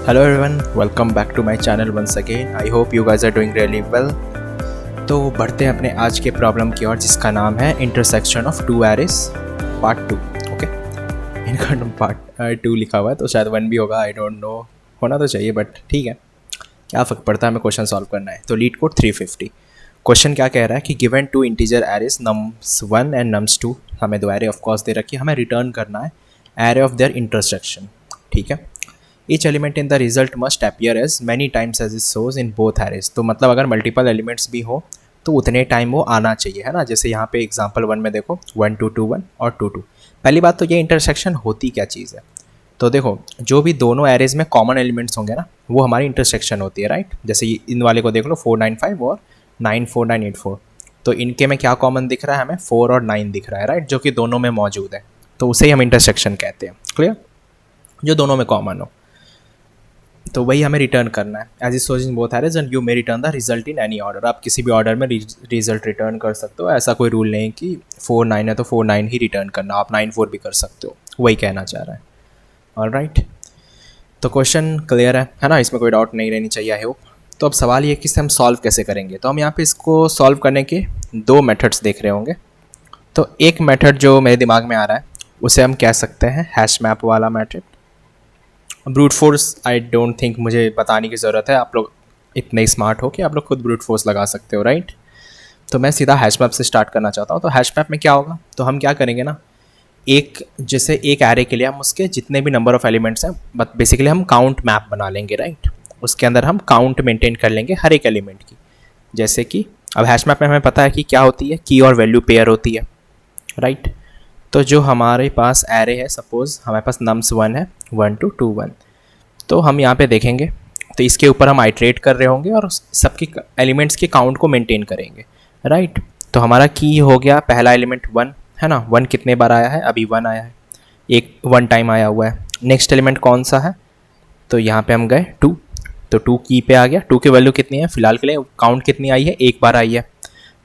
Hello everyone, welcome back to my channel once again. I hope you guys are doing really well. तो बढ़ते हैं अपने आज के प्रॉब्लम की ओर जिसका नाम है intersection of two arrays part 2. Okay, इनका पार्ट 2 लिखा हुआ है तो शायद 1 भी होगा, आई डोंट नो, होना तो चाहिए बट ठीक है, क्या फ़र्क पड़ता है, हमें क्वेश्चन सॉल्व करना है. तो लीड कोड 350. क्वेश्चन क्या कह रहा है कि given two integer arrays nums1 and nums2, हमें दो एरे ऑफ कोर्स दे रखी है, हमें रिटर्न करना है एरे ऑफ देयर इंटरसेक्शन. ठीक है, each element in the result must appear as many times as it shows in both arrays. तो मतलब अगर मल्टीपल एलिमेंट्स भी हो तो उतने टाइम वो आना चाहिए, है ना. जैसे यहाँ पे एग्जांपल 1 में देखो 1 2 2 1 और 2 2. पहली बात तो ये इंटरसेक्शन होती क्या चीज़ है. तो देखो, जो भी दोनों एरेज में कॉमन एलिमेंट्स होंगे ना, वो हमारी इंटरसेक्शन होती है, राइट. जैसे इन वाले को देख लो 4 9 5 और 9 4 9 8 4. तो इनके में क्या कॉमन दिख रहा है, हमें 4 और 9 दिख रहा है, राइट, जो कि दोनों में मौजूद है. तो उसे ही हम इंटरसेक्शन कहते हैं. क्लियर, जो दोनों में कॉमन हो. तो वही हमें रिटर्न करना है. As it shows in both arrays and you may return the result in any order. आप किसी भी ऑर्डर में रिजल्ट रिटर्न कर सकते हो, ऐसा कोई रूल नहीं कि 4 9 है तो 4 9 ही रिटर्न करना, आप 9 4 भी कर सकते हो. वही कहना चाह रहा है. ऑलराइट, तो क्वेश्चन क्लियर है ना, इसमें कोई डाउट नहीं रहनी चाहिए, आई होप. तो अब सवाल ये कि इसे हम सॉल्व कैसे करेंगे. तो हम यहाँ पे इसको सॉल्व करने के दो मेथड्स देख रहे होंगे. तो एक मेथड जो मेरे दिमाग में आ रहा है उसे हम कह सकते हैं हैश मैप वाला method. Brute force I don't think मुझे बताने की ज़रूरत है, आप लोग इतने स्मार्ट हो कि आप लोग खुद ब्रूट फोर्स लगा सकते हो, राइट. तो मैं सीधा हैश मैप से स्टार्ट करना चाहता हूँ. तो हैश मैप में क्या होगा, तो हम क्या करेंगे ना, जैसे एक एरे के लिए हम उसके जितने भी नंबर ऑफ एलिमेंट्स हैं, बट बेसिकली हम काउंट मैप बना लेंगे, राइट. उसके अंदर हम काउंट मेंटेन कर लेंगे हर एक एलिमेंट की. जैसे कि अब हैश मैप में हमें पता है कि क्या होती है, की और वैल्यू पेयर होती है, राइट. तो जो हमारे पास एरे है, सपोज हमारे पास nums1 है 1 2 2 1. तो हम यहाँ पे देखेंगे तो इसके ऊपर हम आइट्रेट कर रहे होंगे और सबके एलिमेंट्स के काउंट को मेंटेन करेंगे, राइट. तो हमारा की हो गया पहला एलिमेंट 1, है ना. 1 कितने बार आया है, अभी 1 आया है, एक 1 टाइम आया हुआ है. नेक्स्ट एलिमेंट कौन सा है, तो यहाँ पे हम गए 2, तो 2 की पे आ गया. 2 की वैल्यू कितनी है, फिलहाल के लिए काउंट कितनी आई है, एक बार आई है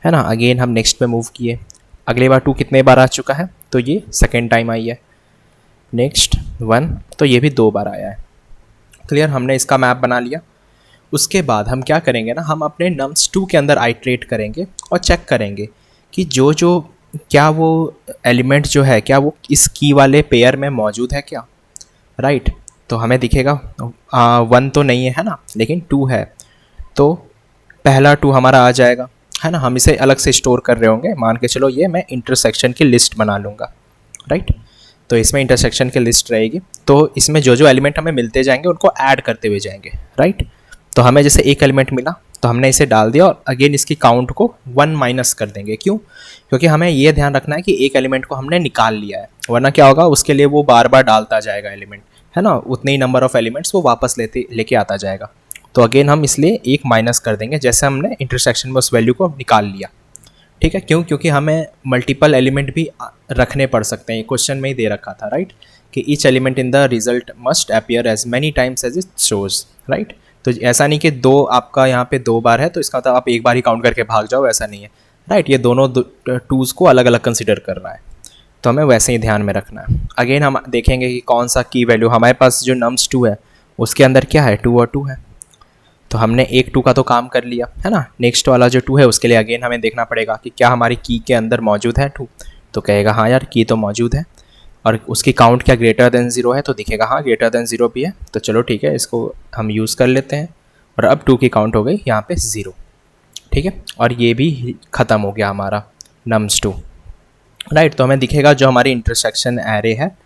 ना. अगेन हम नेक्स्ट पे मूव किए, अगली बार 2 कितने बार आ चुका है, तो ये सेकेंड टाइम आई है. नेक्स्ट 1, तो ये भी 2 बार आया है. क्लियर, हमने इसका मैप बना लिया. उसके बाद हम क्या करेंगे ना, हम अपने nums2 के अंदर आइट्रेट करेंगे और चेक करेंगे कि क्या वो एलिमेंट जो है, क्या वो इस की वाले पेयर में मौजूद है क्या, राइट. तो हमें दिखेगा 1 तो नहीं है ना, लेकिन 2 है. तो पहला 2 हमारा आ जाएगा, है ना. हम इसे अलग से स्टोर कर रहे होंगे, मान के चलो ये मैं इंटरसेक्शन की लिस्ट बना लूँगा, राइट. तो इसमें इंटरसेक्शन की लिस्ट रहेगी. तो इसमें जो जो एलिमेंट हमें मिलते जाएंगे उनको ऐड करते हुए जाएंगे, राइट. तो हमें जैसे एक एलिमेंट मिला तो हमने इसे डाल दिया और अगेन इसकी काउंट को 1 माइनस कर देंगे. क्यों, क्योंकि हमें ये ध्यान रखना है कि एक एलिमेंट को हमने निकाल लिया है, वरना क्या होगा, उसके लिए वो बार बार डालता जाएगा एलिमेंट, है ना. उतने ही नंबर ऑफ एलिमेंट्स वो वापस लेके आता जाएगा. तो अगेन हम इसलिए एक माइनस कर देंगे जैसे हमने इंटरसेक्शन में उस वैल्यू को निकाल लिया. ठीक है, क्यों, क्योंकि हमें मल्टीपल एलिमेंट भी रखने पड़ सकते हैं. क्वेश्चन में ही दे रखा था, राइट, कि each element in the result must appear as many times as it shows, right. तो ऐसा नहीं कि दो आपका यहाँ पे 2 बार है तो इसका मतलब आप एक बार ही काउंट करके भाग जाओ, ऐसा नहीं है, राइट. ये दोनों टूज़ को अलग अलग कंसिडर कर रहा है, तो हमें वैसे ही ध्यान में रखना है. अगेन हम देखेंगे कि कौन सा की वैल्यू हमारे पास, जो nums2 है उसके अंदर क्या है, 2 और 2 है. तो हमने एक 2 का तो काम कर लिया, है ना. नेक्स्ट वाला जो 2 है उसके लिए अगेन हमें देखना पड़ेगा कि क्या हमारी की के अंदर मौजूद है 2. तो कहेगा हाँ यार, की तो मौजूद है. और उसकी काउंट क्या ग्रेटर देन 0 है, तो दिखेगा हाँ ग्रेटर देन 0 भी है. तो चलो ठीक है, इसको हम यूज़ कर लेते हैं. और अब 2 की काउंट हो गई यहाँ पे 0, ठीक है. और ये भी ख़त्म हो गया हमारा nums2, राइट. तो हमें दिखेगा जो हमारी इंटरसेक्शन एरे है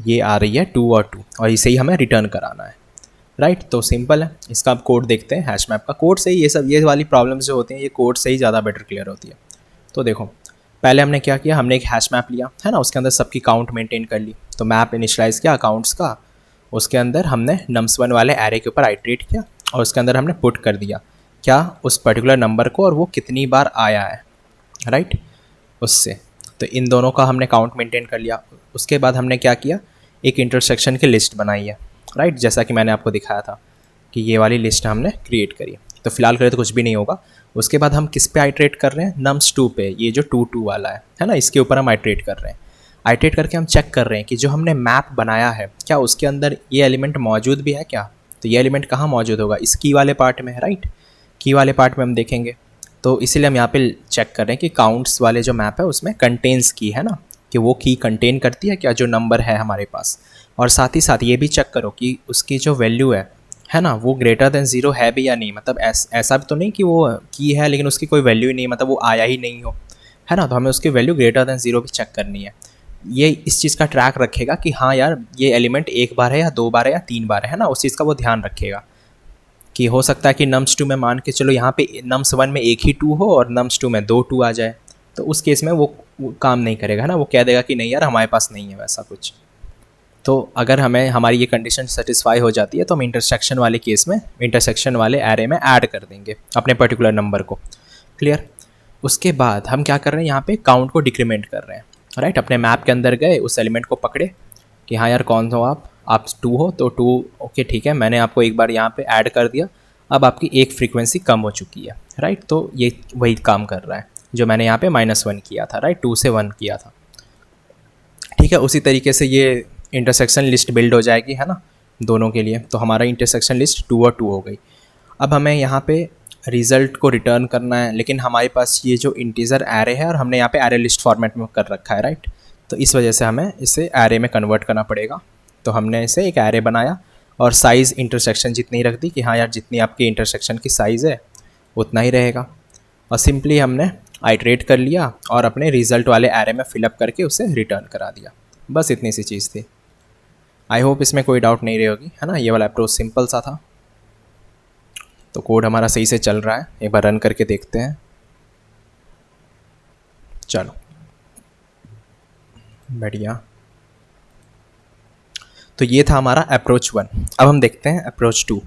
ये आ रही है 2 और 2, और इसे ही हमें रिटर्न कराना है, राइट. तो सिंपल है. इसका आप कोड देखते हैं. हैश मैप का कोड से ही ये वाली प्रॉब्लम्स जो होती हैं ये कोड से ही ज़्यादा बेटर क्लियर होती है. तो देखो, पहले हमने क्या किया, हमने एक हैश मैप लिया, है ना. उसके अंदर सबकी काउंट मेंटेन कर ली. तो मैप इनिशियलाइज किया अकाउंट्स का. उसके अंदर हमने nums1 वाले एरे के ऊपर आइट्रेट किया और उसके अंदर हमने पुट कर दिया क्या, उस पर्टिकुलर नंबर को और वो कितनी बार आया है, राइट, उससे. तो इन दोनों का हमने काउंट मेंटेन कर लिया. उसके बाद हमने क्या किया, एक इंटरसेक्शन की लिस्ट बनाई है, राइट. जैसा कि मैंने आपको दिखाया था कि ये वाली लिस्ट हमने क्रिएट करी. तो फिलहाल करें तो कुछ भी नहीं होगा. उसके बाद हम किस पे आइट्रेट कर रहे हैं, nums2 पे, ये जो 2 2 वाला है ना, इसके ऊपर हम आइट्रेट कर रहे हैं. आइट्रेट करके हम चेक कर रहे हैं कि जो हमने मैप बनाया है क्या उसके अंदर ये एलिमेंट मौजूद भी है क्या. तो ये एलिमेंट कहाँ मौजूद होगा, इस की वाले पार्ट में, राइट। की वाले पार्ट में हम देखेंगे, तो इसीलिए हम यहाँ पे चेक कर रहे हैं कि काउंट्स वाले जो मैप है उसमें कंटेन्स की है ना, कि वो की कंटेन करती है क्या जो नंबर है हमारे पास। और साथ ही साथ ये भी चेक करो कि उसकी जो वैल्यू है ना, वो ग्रेटर देन 0 है भी या नहीं। मतलब ऐसा भी तो नहीं कि वो की है लेकिन उसकी कोई वैल्यू ही नहीं, मतलब वो आया ही नहीं हो, है ना। तो हमें उसकी वैल्यू ग्रेटर देन 0 भी चेक करनी है। ये इस चीज़ का ट्रैक रखेगा कि हाँ यार ये एलिमेंट एक बार है या 2 बार है या 3 बार है ना, उस चीज़ का वो ध्यान रखेगा। कि हो सकता है कि nums2 में मान के चलो यहाँ पे nums1 में एक ही 2 हो और nums2 में 2 2 आ जाए, तो उस केस में वो काम नहीं करेगा, है ना। वो कह देगा कि नहीं यार हमारे पास नहीं है वैसा कुछ। तो अगर हमें हमारी ये कंडीशन सेटिस्फाई हो जाती है तो हम इंटरसेक्शन वाले केस में इंटरसेक्शन वाले एरे में ऐड कर देंगे अपने पर्टिकुलर नंबर को। क्लियर। उसके बाद हम क्या कर रहे हैं, यहाँ पे काउंट को डिक्रीमेंट कर रहे हैं, राइट। अपने मैप के अंदर गए, उस एलिमेंट को पकड़े कि हाँ यार कौन हो आप 2 हो तो 2, ओके ठीक है, मैंने आपको एक बार यहाँ पे ऐड कर दिया, अब आपकी एक फ्रीक्वेंसी कम हो चुकी है, राइट। तो ये वही काम कर रहा है जो मैंने यहाँ पे -1 किया था, राइट, 2 से 1 किया था, ठीक है। उसी तरीके से ये इंटरसेक्शन लिस्ट बिल्ड हो जाएगी, है ना, दोनों के लिए। तो हमारा इंटरसेक्शन लिस्ट 2 और 2 हो गई। अब हमें यहाँ पे रिज़ल्ट को रिटर्न करना है, लेकिन हमारे पास ये जो इंटीजर एरे है और हमने यहाँ पे एरे लिस्ट फॉर्मेट में कर रखा है, राइट। तो इस वजह से हमें इसे एरे में कन्वर्ट करना पड़ेगा। तो हमने इसे एक एरे बनाया और साइज़ इंटरसेक्शन जितनी रख दी कि हाँ यार जितनी आपकी इंटरसेक्शन की साइज़ है उतना ही रहेगा। और सिंपली हमने आइट्रेट कर लिया और अपने रिज़ल्ट वाले एरे में फिलअप करके उसे रिटर्न करा दिया। बस इतनी सी चीज़ थी। आई होप इसमें कोई डाउट नहीं रही होगी, है ना। ये वाला अप्रोच सिंपल सा था। तो कोड हमारा सही से चल रहा है, एक बार रन करके देखते हैं। चलो बढ़िया। तो ये था हमारा अप्रोच 1। अब हम देखते हैं अप्रोच 2,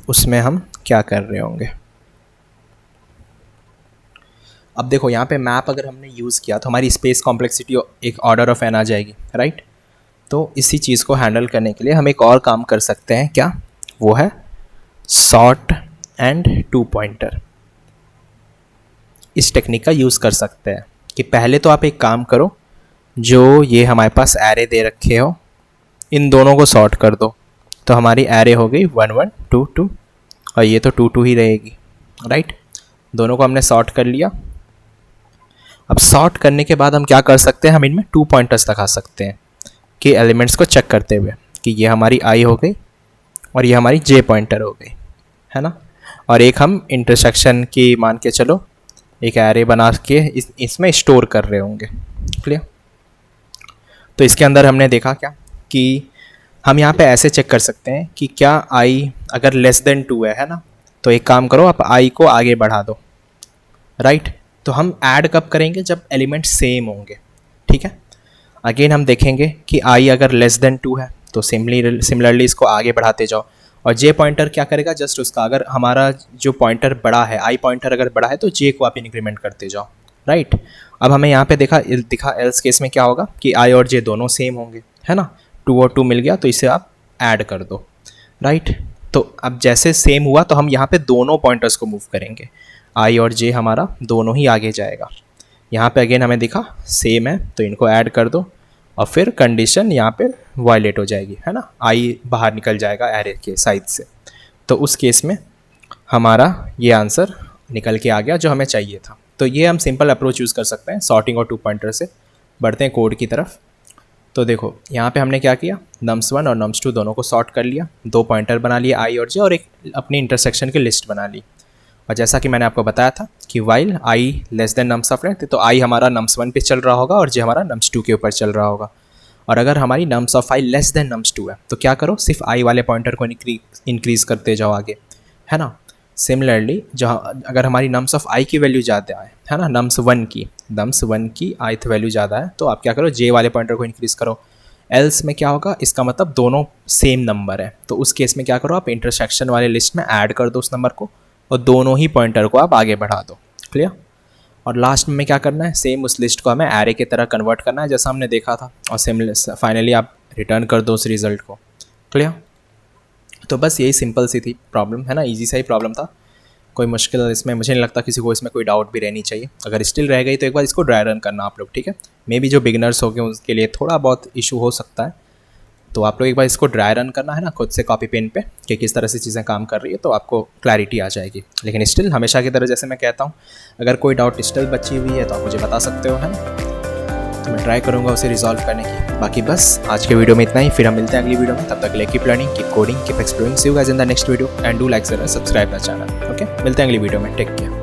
उसमें हम क्या कर रहे होंगे। अब देखो यहाँ पे मैप अगर हमने यूज़ किया तो हमारी स्पेस कॉम्प्लेक्सिटी एक ऑर्डर ऑफ n आ जाएगी, राइट। तो इसी चीज़ को हैंडल करने के लिए हम एक और काम कर सकते हैं, क्या वो है सॉर्ट एंड 2 पॉइंटर। इस टेक्निक का यूज़ कर सकते हैं कि पहले तो आप एक काम करो, जो ये हमारे पास एरे दे रखे हो इन दोनों को सॉर्ट कर दो। तो हमारी एरे हो गई 1 1 2 2 और ये तो 2 2 ही रहेगी, राइट। दोनों को हमने सॉर्ट कर लिया। अब सॉर्ट करने के बाद हम क्या कर सकते हैं, हम इनमें 2 पॉइंटर्स लगा सकते हैं कि एलिमेंट्स को चेक करते हुए कि ये हमारी आई हो गई और ये हमारी जे पॉइंटर हो गई, है ना। और एक हम इंटरसेक्शन की मान के चलो एक एरे बना के इसमें स्टोर कर रहे होंगे। क्लियर। तो इसके अंदर हमने देखा क्या कि हम यहाँ पे ऐसे चेक कर सकते हैं कि क्या आई अगर लेस देन 2 है ना, तो एक काम करो आप आई को आगे बढ़ा दो, राइट। तो हम ऐड कब करेंगे, जब एलिमेंट सेम होंगे, ठीक है। अगेन हम देखेंगे कि आई अगर लेस देन 2 है तो सिमिलरली इसको आगे बढ़ाते जाओ। और जे पॉइंटर क्या करेगा, जस्ट उसका अगर हमारा जो पॉइंटर बड़ा है, आई पॉइंटर अगर बड़ा है तो जे को आप इंक्रीमेंट करते जाओ, राइट। अब हमें यहाँ पे दिखा एल्स केस में क्या होगा कि आई और जे दोनों सेम होंगे, है ना। 2 और 2 मिल गया तो इसे आप ऐड कर दो, राइट। तो अब जैसे सेम हुआ तो हम यहाँ पे दोनों पॉइंटर्स को मूव करेंगे, आई और जे हमारा दोनों ही आगे जाएगा। यहाँ पे अगेन हमें दिखा सेम है तो इनको ऐड कर दो और फिर कंडीशन यहाँ पे वायलेट हो जाएगी, है ना। आई बाहर निकल जाएगा एरे के साइड से। तो उस केस में हमारा ये आंसर निकल के आ गया जो हमें चाहिए था। तो ये हम सिंपल अप्रोच यूज़ कर सकते हैं सॉर्टिंग और 2 पॉइंटर से। बढ़ते हैं कोड की तरफ। तो देखो यहाँ पे हमने क्या किया, nums1 और nums2 दोनों को सॉर्ट कर लिया, 2 पॉइंटर बना लिए आई और जे, और एक अपनी इंटरसेक्शन की लिस्ट बना ली। और जैसा कि मैंने आपको बताया था कि while I less than nums of n, तो आई हमारा nums1 पे चल रहा होगा और जे हमारा nums2 के ऊपर चल रहा होगा। और अगर हमारी nums of i less than nums2 है तो क्या करो, सिर्फ आई वाले पॉइंटर को इंक्रीज़ करते जाओ आगे, है ना। सिमिलरली जहाँ अगर हमारी nums ऑफ i की वैल्यू ज़्यादा है ना, nums1 की ith वैल्यू ज़्यादा है, तो आप क्या करो जे वाले पॉइंटर को इंक्रीज़ करो। एल्स में क्या होगा, इसका मतलब दोनों सेम नंबर है, तो उस केस में क्या करो, आप इंटरसेक्शन वाले लिस्ट में ऐड कर दो उस नंबर को और दोनों ही पॉइंटर को आप आगे बढ़ा दो। क्लियर। और लास्ट में क्या करना है, सेम उस लिस्ट को हमें एरे की तरह कन्वर्ट करना है जैसा हमने देखा था, और फाइनली आप रिटर्न कर दो उस रिजल्ट को। क्लियर। तो बस यही सिंपल सी थी प्रॉब्लम, है ना, इजी सा ही प्रॉब्लम था, कोई मुश्किल इसमें मुझे नहीं लगता किसी को इसमें कोई डाउट भी रहनी चाहिए। अगर स्टिल रह गई तो एक बार इसको ड्राई रन करना आप लोग, ठीक है। मे बी जो बिगिनर्स हो गए उनके लिए थोड़ा बहुत इशू हो सकता है, तो आप लोग एक बार इसको ड्राई रन करना है ना खुद से कॉपी पेन पे कि किस तरह से चीज़ें काम कर रही है, तो आपको क्लैरिटी आ जाएगी। लेकिन स्टिल हमेशा की तरह जैसे मैं कहता हूँ, अगर कोई डाउट स्टिल बची हुई है तो आप मुझे बता सकते हो, है ना। तो मैं ट्राई करूँगा उसे रिजॉल्व करने की। बाकी बस आज के वीडियो में इतना ही, फिर हम मिलते हैं अगली वीडियो में। तब तक keep learning, keep coding, keep exploring. See you guys in the next video and do like, share, subscribe the channel. Okay, मिलते हैं अगली वीडियो में। Take care.